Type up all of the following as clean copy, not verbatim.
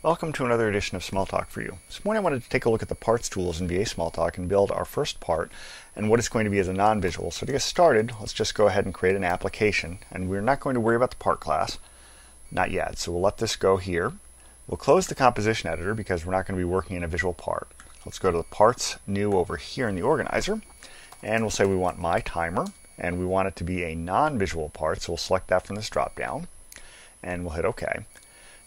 Welcome to another edition of Smalltalk for you. This morning I wanted to take a look at the parts tools in VA Smalltalk and build our first part and what it's going to be as a non-visual. So to get started, let's just go ahead and create an application, and we're not going to worry about the part class, not yet. So we'll let this go here. We'll close the composition editor because we're not going to be working in a visual part. Let's go to the parts new over here in the organizer, and we'll say we want my timer, and we want it to be a non-visual part, so we'll select that from this drop down, and we'll hit OK.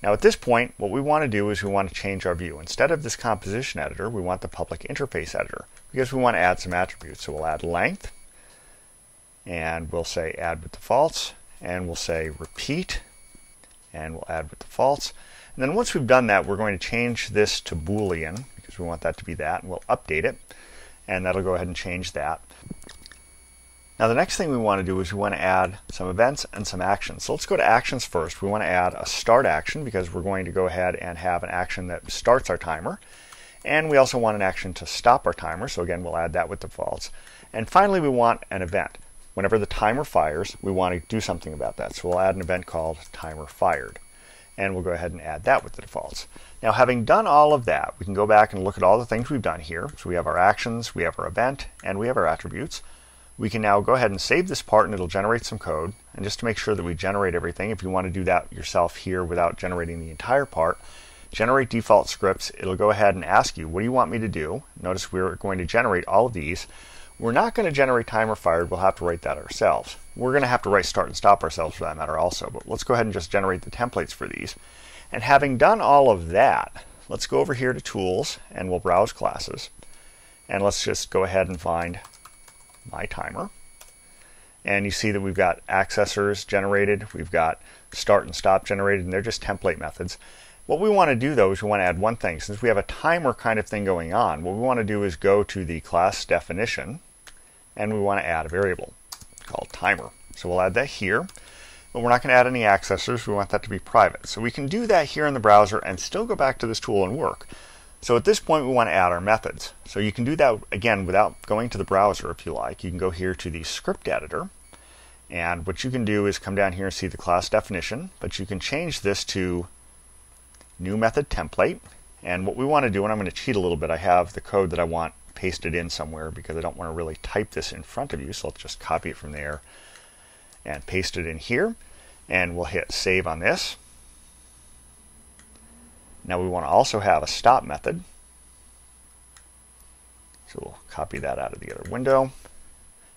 Now at this point, what we want to do is we want to change our view. Instead of this composition editor, we want the public interface editor because we want to add some attributes. So we'll add length, and we'll say add with defaults, and we'll say repeat, and we'll add with defaults. And then once we've done that, we're going to change this to Boolean because we want that to be that, and we'll update it, and that'll go ahead and change that. Now the next thing we want to do is we want to add some events and some actions. So let's go to actions first. We want to add a start action because we're going to go ahead and have an action that starts our timer. And we also want an action to stop our timer. So again, we'll add that with defaults. And finally, we want an event. Whenever the timer fires, we want to do something about that. So we'll add an event called timer fired. And we'll go ahead and add that with the defaults. Now having done all of that, we can go back and look at all the things we've done here. So we have our actions, we have our event, and we have our attributes. We can now go ahead and save this part, and it'll generate some code. And just to make sure that we generate everything, if you want to do that yourself here without generating the entire part, generate default scripts. It'll go ahead and ask you, what do you want me to do? Notice we're going to generate all of these. We're not going to generate timer fired. We'll have to write that ourselves. We're going to have to write start and stop ourselves for that matter also. But let's go ahead and just generate the templates for these. And having done all of that, let's go over here to Tools, and we'll browse classes. And let's just go ahead and find my timer, and you see that we've got accessors generated, we've got start and stop generated, and they're just template methods. What we want to do though is we want to add one thing. Since we have a timer kind of thing going on, what we want to do is go to the class definition, and we want to add a variable called timer. So we'll add that here, but we're not going to add any accessors. We want that to be private. So we can do that here in the browser and still go back to this tool and work. So at this point, we want to add our methods. So you can do that, again, without going to the browser if you like. You can go here to the script editor. And what you can do is come down here and see the class definition. But you can change this to new method template. And what we want to do, and I'm going to cheat a little bit, I have the code that I want pasted in somewhere because I don't want to really type this in front of you. So let's just copy it from there and paste it in here. And we'll hit save on this. Now we want to also have a stop method. So we'll copy that out of the other window.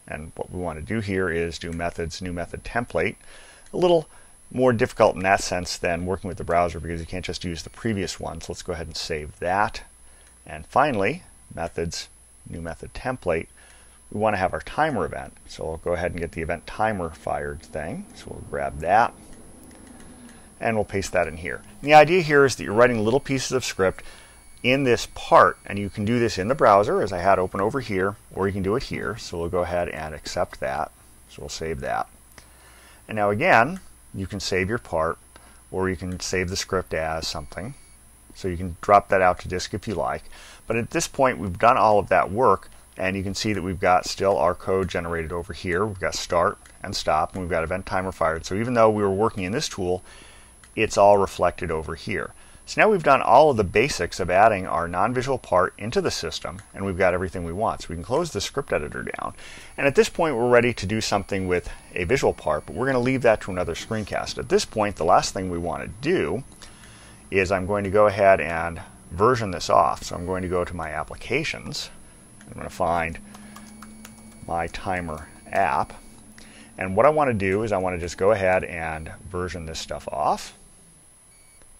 And what we want to do here is do methods, new method template. A little more difficult in that sense than working with the browser because you can't just use the previous one. So let's go ahead and save that. And finally, methods, new method template. We want to have our timer event. So we'll go ahead and get the event timer fired thing. So we'll grab that, and we'll paste that in here. And the idea here is that you're writing little pieces of script in this part, and you can do this in the browser as I had open over here, or you can do it here. So we'll go ahead and accept that. So we'll save that. And now again, you can save your part, or you can save the script as something. So you can drop that out to disk if you like. But at this point, we've done all of that work, and you can see that we've got still our code generated over here. We've got start and stop, and we've got event timer fired. So even though we were working in this tool, it's all reflected over here. So now we've done all of the basics of adding our non-visual part into the system, and we've got everything we want. So we can close the script editor down. And at this point, we're ready to do something with a visual part, but we're going to leave that to another screencast. At this point, the last thing we want to do is I'm going to go ahead and version this off. So I'm going to go to my applications. I'm going to find my timer app. And what I want to do is I want to just go ahead and version this stuff off.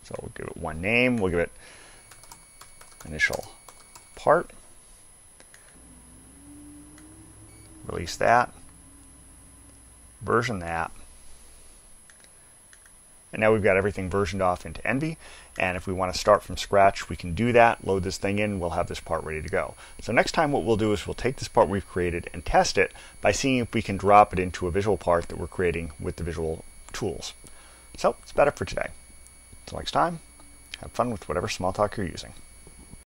So we'll give it one name. We'll give it initial part. Release that. Version that. And now we've got everything versioned off into Envy. And if we want to start from scratch, we can do that, load this thing in, we'll have this part ready to go. So next time what we'll do is we'll take this part we've created and test it by seeing if we can drop it into a visual part that we're creating with the visual tools. So that's about it for today. Until next time, have fun with whatever Smalltalk you're using.